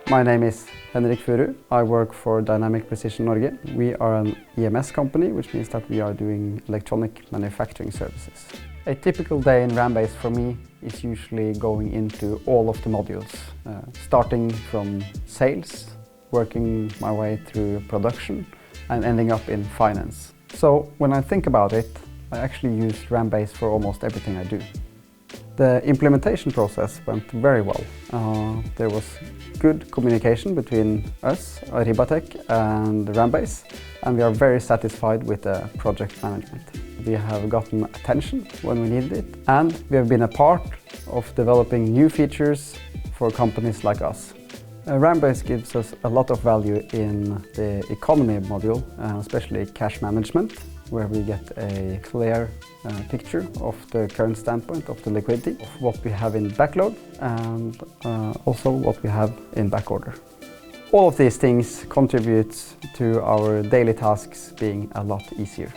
My name is Henrik Furu. I work for Dynamic Precision Norge. We are an EMS company, which means that we are doing electronic manufacturing services. A typical day in RamBase for me is usually going into all of the modules, starting from sales, working my way through production, and ending up in finance. So when I think about it, I actually use RamBase for almost everything I do. The implementation process went very well. There was good communication between us, Arribatec, and RamBase, and we are very satisfied with the project management. We have gotten attention when we needed it, and we have been a part of developing new features for companies like us. RamBase gives us a lot of value in the economy module, especially cash management, where we get a clear picture of the current standpoint of the liquidity, of what we have in backlog, and also what we have in backorder. All of these things contribute to our daily tasks being a lot easier.